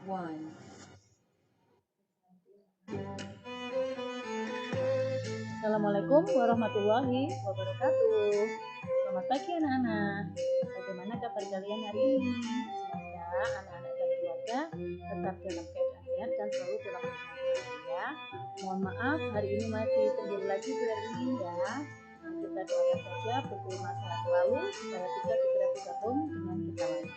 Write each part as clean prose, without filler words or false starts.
one. Assalamualaikum warahmatullahi wabarakatuh. Selamat pagi anak-anak. Bagaimana kabar kalian hari ini? Semoga anak-anak dan keluarga tetap dalam keadaan sehat dan selalu dalam lindungan ya. Mohon maaf hari ini masih sendiri lagi Bu Erwin ya. Kita doakan saja berterima sehat selalu supaya bisa segera bergabung dengan kita lagi.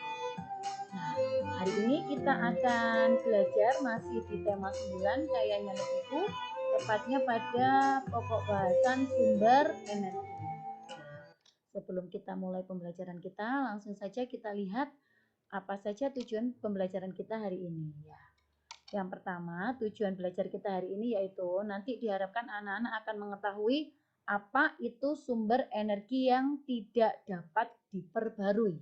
Nah, hari ini kita akan belajar masih di tema 9 kayaknya negeriku, tepatnya pada pokok bahasan sumber energi. Sebelum kita mulai pembelajaran kita, langsung saja kita lihat apa saja tujuan pembelajaran kita hari ini ya. Yang pertama, tujuan belajar kita hari ini yaitu nanti diharapkan anak-anak akan mengetahui apa itu sumber energi yang tidak dapat diperbarui.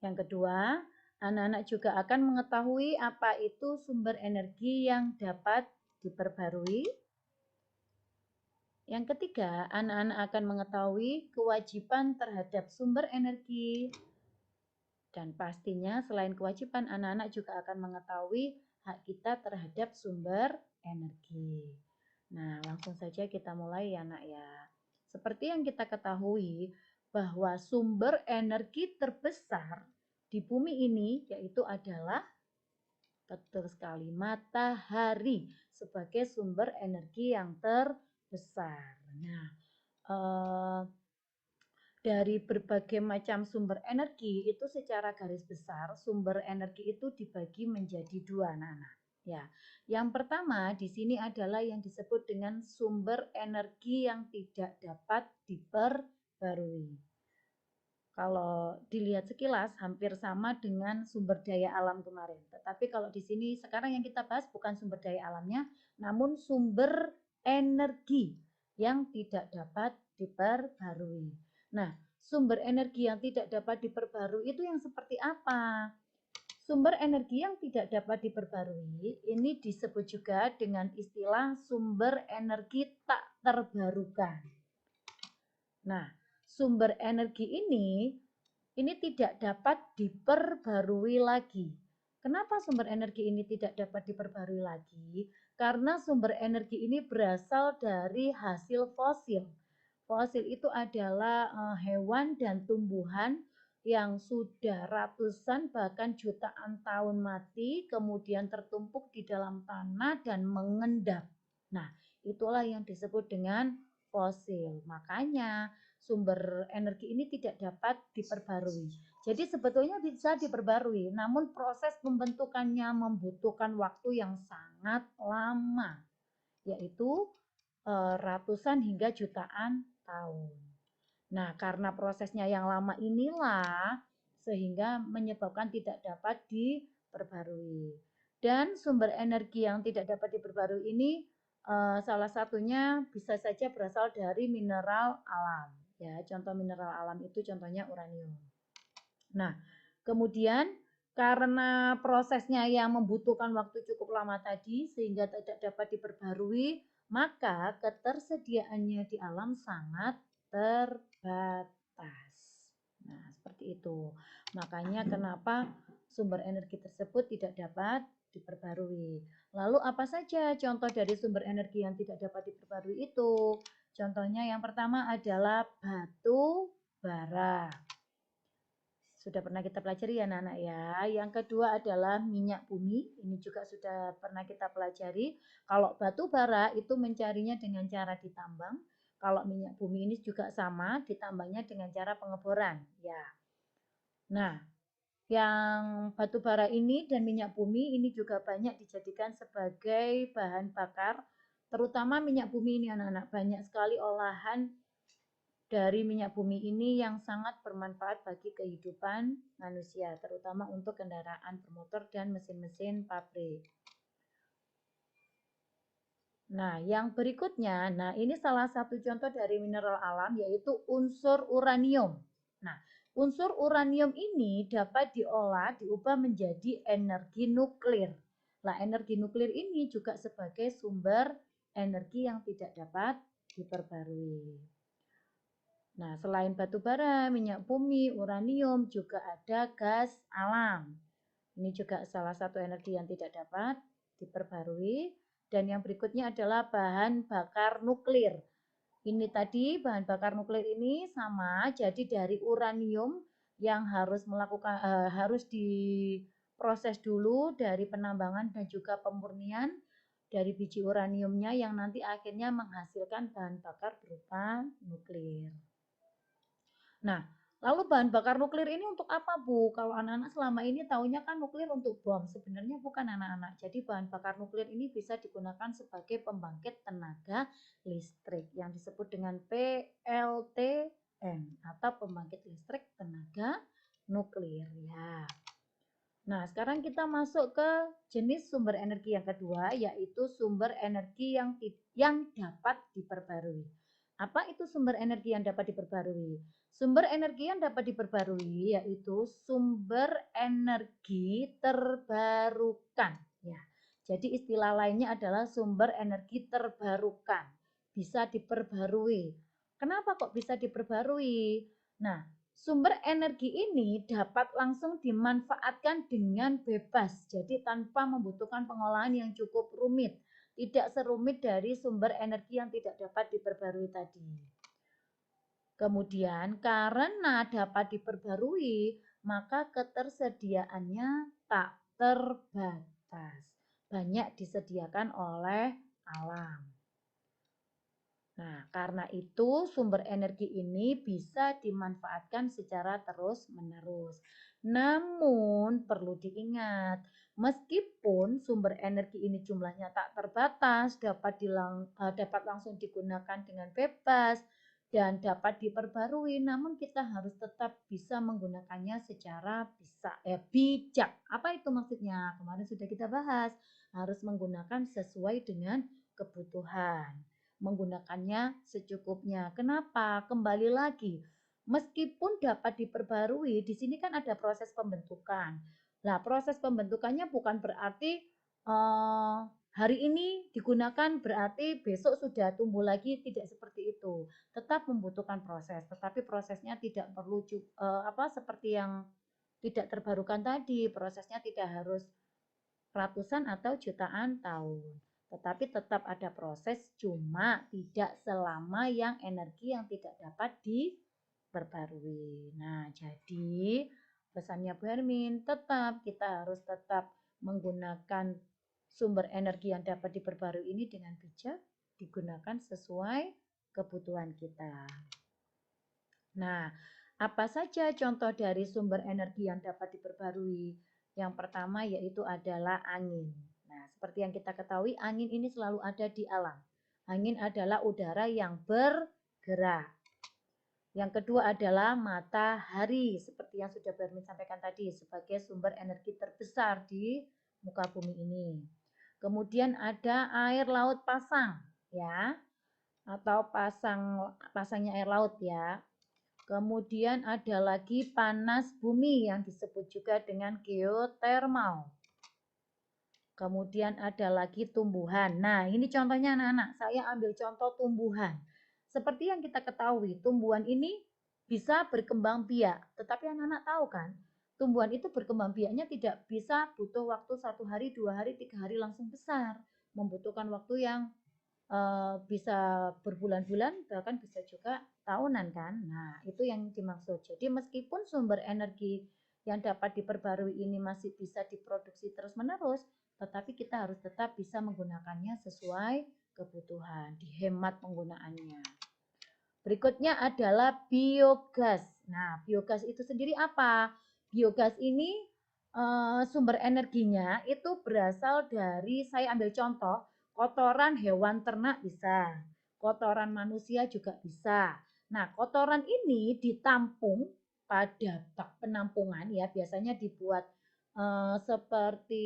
Yang kedua, anak-anak juga akan mengetahui apa itu sumber energi yang dapat diperbarui. Yang ketiga, anak-anak akan mengetahui kewajiban terhadap sumber energi. Dan pastinya selain kewajiban, anak-anak juga akan mengetahui hak kita terhadap sumber energi. Nah, langsung saja kita mulai ya nak ya. Seperti yang kita ketahui bahwa sumber energi terbesar di bumi ini yaitu adalah, betul sekali, matahari sebagai sumber energi yang terbesar. Nah, dari berbagai macam sumber energi itu secara garis besar sumber energi itu dibagi menjadi dua anak-anak. Ya, yang pertama di sini adalah yang disebut dengan sumber energi yang tidak dapat diperbarui. Kalau dilihat sekilas hampir sama dengan sumber daya alam kemarin. Tetapi kalau di sini sekarang yang kita bahas bukan sumber daya alamnya, namun sumber energi yang tidak dapat diperbarui. Nah, sumber energi yang tidak dapat diperbarui itu yang seperti apa? Sumber energi yang tidak dapat diperbarui ini disebut juga dengan istilah sumber energi tak terbarukan. Nah, sumber energi ini tidak dapat diperbarui lagi. Kenapa sumber energi ini tidak dapat diperbarui lagi? Karena sumber energi ini berasal dari hasil fosil. Fosil itu adalah hewan dan tumbuhan yang sudah ratusan bahkan jutaan tahun mati, kemudian tertumpuk di dalam tanah dan mengendap. Nah, itulah yang disebut dengan fosil. Makanya sumber energi ini tidak dapat diperbarui. Jadi sebetulnya bisa diperbarui, namun proses pembentukannya membutuhkan waktu yang sangat lama, yaitu ratusan hingga jutaan tahun. Nah, karena prosesnya yang lama inilah sehingga menyebabkan tidak dapat diperbarui. Dan sumber energi yang tidak dapat diperbarui ini salah satunya bisa saja berasal dari mineral alam. Ya, contoh mineral alam itu contohnya uranium. Nah, kemudian karena prosesnya yang membutuhkan waktu cukup lama tadi sehingga tidak dapat diperbarui, maka ketersediaannya di alam sangat terbatas. Nah, seperti itu. Makanya kenapa sumber energi tersebut tidak dapat diperbarui. Lalu apa saja contoh dari sumber energi yang tidak dapat diperbarui itu? Contohnya yang pertama adalah batu bara. Sudah pernah kita pelajari ya anak-anak ya. Yang kedua adalah minyak bumi. Ini juga sudah pernah kita pelajari. Kalau batu bara itu mencarinya dengan cara ditambang. Kalau minyak bumi ini juga sama, ditambangnya dengan cara pengeboran. Ya. Nah, yang batu bara ini dan minyak bumi ini juga banyak dijadikan sebagai bahan bakar. Terutama minyak bumi ini anak-anak. Banyak sekali olahan dari minyak bumi ini yang sangat bermanfaat bagi kehidupan manusia, terutama untuk kendaraan bermotor dan mesin-mesin pabrik. Nah, yang berikutnya, nah ini salah satu contoh dari mineral alam yaitu unsur uranium. Nah, unsur uranium ini dapat diolah, diubah menjadi energi nuklir. Nah, energi nuklir ini juga sebagai sumber energi yang tidak dapat diperbarui. Nah, selain batu bara, minyak bumi, uranium, juga ada gas alam. Ini juga salah satu energi yang tidak dapat diperbarui. Dan yang berikutnya adalah bahan bakar nuklir. Ini tadi bahan bakar nuklir ini sama, jadi dari uranium yang harus diproses dulu dari penambangan dan juga pemurnian dari biji uraniumnya yang nanti akhirnya menghasilkan bahan bakar berupa nuklir. Nah, lalu bahan bakar nuklir ini untuk apa, Bu? Kalau anak-anak selama ini taunya kan nuklir untuk bom. Sebenarnya bukan anak-anak. Jadi bahan bakar nuklir ini bisa digunakan sebagai pembangkit tenaga listrik yang disebut dengan PLTN atau pembangkit listrik tenaga nuklir ya. Nah, sekarang kita masuk ke jenis sumber energi yang kedua, yaitu sumber energi yang dapat diperbarui. Apa itu sumber energi yang dapat diperbarui? Sumber energi yang dapat diperbarui yaitu sumber energi terbarukan. Ya, jadi istilah lainnya adalah sumber energi terbarukan. Bisa diperbarui. Kenapa kok bisa diperbarui? Nah, sumber energi ini dapat langsung dimanfaatkan dengan bebas, jadi tanpa membutuhkan pengolahan yang cukup rumit. Tidak serumit dari sumber energi yang tidak dapat diperbarui tadi. Kemudian karena dapat diperbarui, maka ketersediaannya tak terbatas. Banyak disediakan oleh alam. Nah, karena itu sumber energi ini bisa dimanfaatkan secara terus-menerus. Namun perlu diingat, meskipun sumber energi ini jumlahnya tak terbatas, dapat langsung digunakan dengan bebas dan dapat diperbarui, namun kita harus tetap bisa menggunakannya secara bijak. Apa itu maksudnya? Kemarin sudah kita bahas, harus menggunakan sesuai dengan kebutuhan, menggunakannya secukupnya. Kenapa? Kembali lagi, meskipun dapat diperbarui, di sini kan ada proses pembentukan. Nah, proses pembentukannya bukan berarti hari ini digunakan berarti besok sudah tumbuh lagi, tidak seperti itu. Tetap membutuhkan proses, tetapi prosesnya tidak perlu seperti yang tidak terbarukan tadi. Prosesnya tidak harus ratusan atau jutaan tahun. Tetapi tetap ada proses, cuma tidak selama yang energi yang tidak dapat diperbarui. Nah, jadi pesannya Bu Hermin, kita harus tetap menggunakan sumber energi yang dapat diperbarui ini dengan bijak, digunakan sesuai kebutuhan kita. Nah, apa saja contoh dari sumber energi yang dapat diperbarui? Yang pertama yaitu adalah angin. Nah, seperti yang kita ketahui, angin ini selalu ada di alam. Angin adalah udara yang bergerak. Yang kedua adalah matahari, seperti yang sudah Bermin sampaikan tadi, sebagai sumber energi terbesar di muka bumi ini. Kemudian ada air laut pasang, ya, atau pasangnya air laut ya. Kemudian ada lagi panas bumi yang disebut juga dengan geotermal. Kemudian ada lagi tumbuhan. Nah, ini contohnya anak-anak. Saya ambil contoh tumbuhan. Seperti yang kita ketahui, tumbuhan ini bisa berkembang biak. Tetapi anak-anak tahu kan, tumbuhan itu berkembang biaknya tidak bisa butuh waktu 1 hari, 2 hari, 3 hari langsung besar. Membutuhkan waktu yang bisa berbulan-bulan, bahkan bisa juga tahunan kan. Nah, itu yang dimaksud. Jadi meskipun sumber energi yang dapat diperbarui ini masih bisa diproduksi terus-menerus, tetapi kita harus tetap bisa menggunakannya sesuai kebutuhan, dihemat penggunaannya. Berikutnya adalah biogas. Nah, biogas itu sendiri apa? Biogas ini sumber energinya itu berasal dari, saya ambil contoh, kotoran hewan ternak bisa, kotoran manusia juga bisa. Nah, kotoran ini ditampung pada bak penampungan ya, biasanya dibuat seperti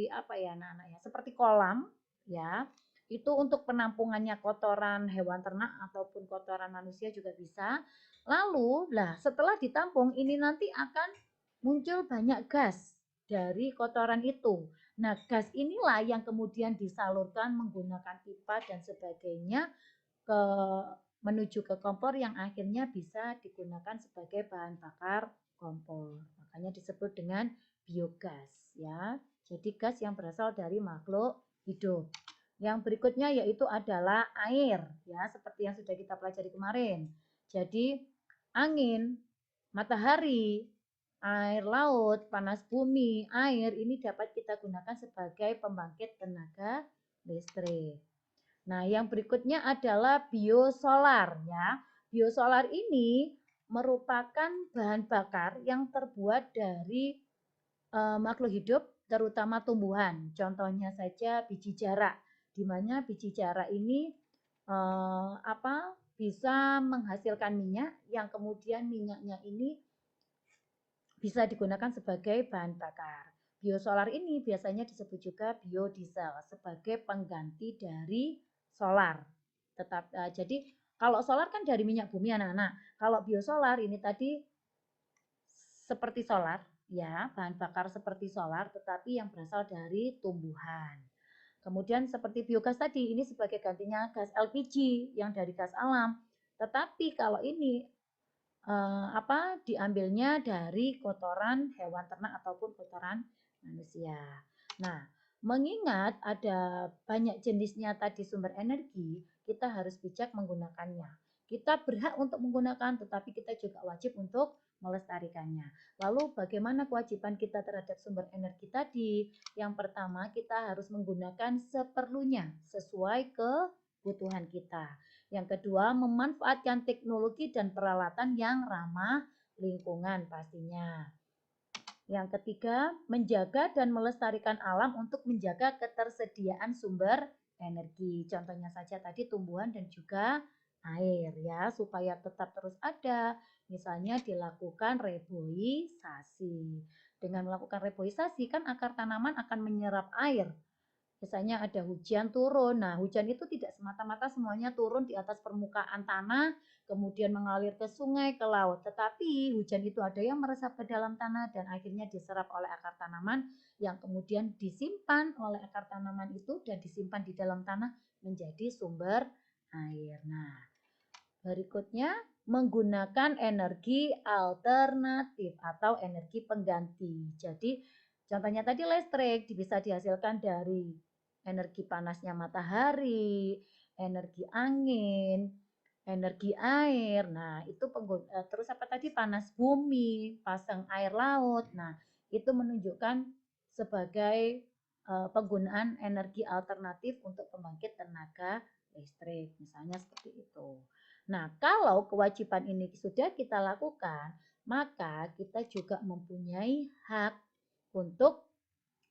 apa ya anak-anak ya, seperti kolam ya. Itu untuk penampungannya kotoran hewan ternak ataupun kotoran manusia juga bisa. Lalu, setelah ditampung ini nanti akan muncul banyak gas dari kotoran itu. Nah, gas inilah yang kemudian disalurkan menggunakan pipa dan sebagainya menuju ke kompor yang akhirnya bisa digunakan sebagai bahan bakar kompor. Makanya disebut dengan biogas ya. Jadi gas yang berasal dari makhluk hidup. Yang berikutnya yaitu adalah air, ya, seperti yang sudah kita pelajari kemarin. Jadi angin, matahari, air laut, panas bumi, air ini dapat kita gunakan sebagai pembangkit tenaga listrik. Nah, yang berikutnya adalah biosolar, ya. Biosolar ini merupakan bahan bakar yang terbuat dari makhluk hidup, terutama tumbuhan. Contohnya saja biji jarak, di mana biji jarak ini bisa menghasilkan minyak yang kemudian minyaknya ini bisa digunakan sebagai bahan bakar. Biosolar ini biasanya disebut juga biodiesel sebagai pengganti dari solar. Jadi kalau solar kan dari minyak bumi anak-anak. Kalau biosolar ini tadi seperti solar, ya, bahan bakar seperti solar, tetapi yang berasal dari tumbuhan. Kemudian seperti biogas tadi, ini sebagai gantinya gas LPG yang dari gas alam. Tetapi kalau ini diambilnya dari kotoran hewan ternak ataupun kotoran manusia. Nah, mengingat ada banyak jenisnya tadi sumber energi, kita harus bijak menggunakannya. Kita berhak untuk menggunakan, tetapi kita juga wajib untuk melestarikannya. Lalu bagaimana kewajiban kita terhadap sumber energi tadi? Yang pertama, kita harus menggunakan seperlunya sesuai kebutuhan kita. Yang kedua, memanfaatkan teknologi dan peralatan yang ramah lingkungan pastinya. Yang ketiga, menjaga dan melestarikan alam untuk menjaga ketersediaan sumber energi. Contohnya saja tadi tumbuhan dan juga air, ya, supaya tetap terus ada. Misalnya dilakukan reboisasi. Dengan melakukan reboisasi kan akar tanaman akan menyerap air. Misalnya ada hujan turun. Nah, hujan itu tidak semata-mata semuanya turun di atas permukaan tanah, kemudian mengalir ke sungai, ke laut. Tetapi hujan itu ada yang meresap ke dalam tanah dan akhirnya diserap oleh akar tanaman yang kemudian disimpan oleh akar tanaman itu dan disimpan di dalam tanah menjadi sumber air. Nah, berikutnya menggunakan energi alternatif atau energi pengganti. Jadi contohnya tadi listrik bisa dihasilkan dari energi panasnya matahari, energi angin, energi air. Nah, itu terus apa tadi panas bumi, pasang air laut. Nah, itu menunjukkan sebagai penggunaan energi alternatif untuk pembangkit tenaga listrik, misalnya seperti itu. Nah, kalau kewajiban ini sudah kita lakukan, maka kita juga mempunyai hak untuk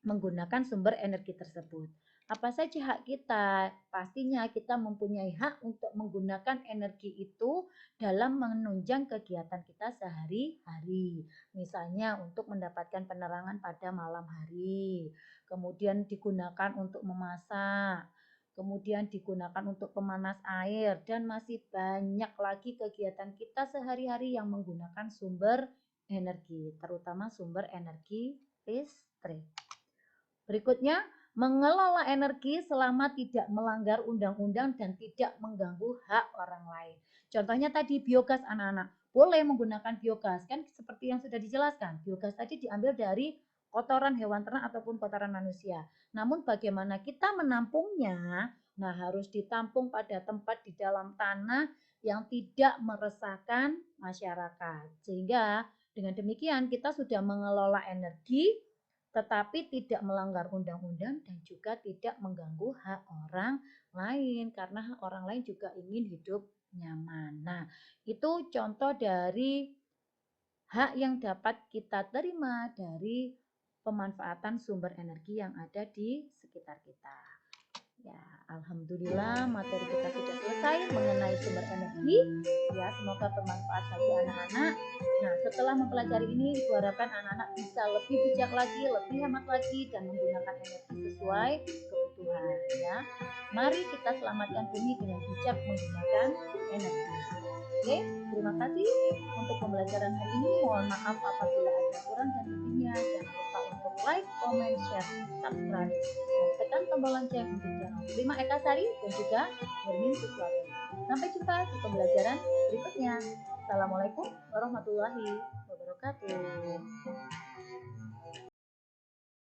menggunakan sumber energi tersebut. Apa saja hak kita? Pastinya kita mempunyai hak untuk menggunakan energi itu dalam menunjang kegiatan kita sehari-hari. Misalnya untuk mendapatkan penerangan pada malam hari, kemudian digunakan untuk memasak, kemudian digunakan untuk pemanas air, dan masih banyak lagi kegiatan kita sehari-hari yang menggunakan sumber energi, terutama sumber energi listrik. Berikutnya, mengelola energi selama tidak melanggar undang-undang dan tidak mengganggu hak orang lain. Contohnya tadi biogas anak-anak. Boleh menggunakan biogas, kan seperti yang sudah dijelaskan. Biogas tadi diambil dari kotoran hewan ternak ataupun kotoran manusia. Namun bagaimana kita menampungnya? Nah, harus ditampung pada tempat di dalam tanah yang tidak meresahkan masyarakat. Sehingga dengan demikian kita sudah mengelola energi tetapi tidak melanggar undang-undang dan juga tidak mengganggu hak orang lain karena hak orang lain juga ingin hidup nyaman. Nah, itu contoh dari hak yang dapat kita terima dari pemanfaatan sumber energi yang ada di sekitar kita. Ya, alhamdulillah materi kita sudah selesai mengenai sumber energi. Ya, semoga bermanfaat bagi anak-anak. Nah, setelah mempelajari ini, Ibu harapkan anak-anak bisa lebih bijak lagi, lebih hemat lagi, dan menggunakan energi sesuai kebutuhan. Ya, mari kita selamatkan bumi dengan bijak menggunakan energi. Oke, terima kasih untuk pembelajaran hari ini. Mohon maaf apabila ada kurang dan lebihnya. Jangan lupa untuk like, comment, share, subscribe, dan tekan tombol lonceng untuk channel Prima Eka Sari dan juga Nurmin Suswati. Sampai jumpa di pembelajaran berikutnya. Assalamualaikum warahmatullahi wabarakatuh.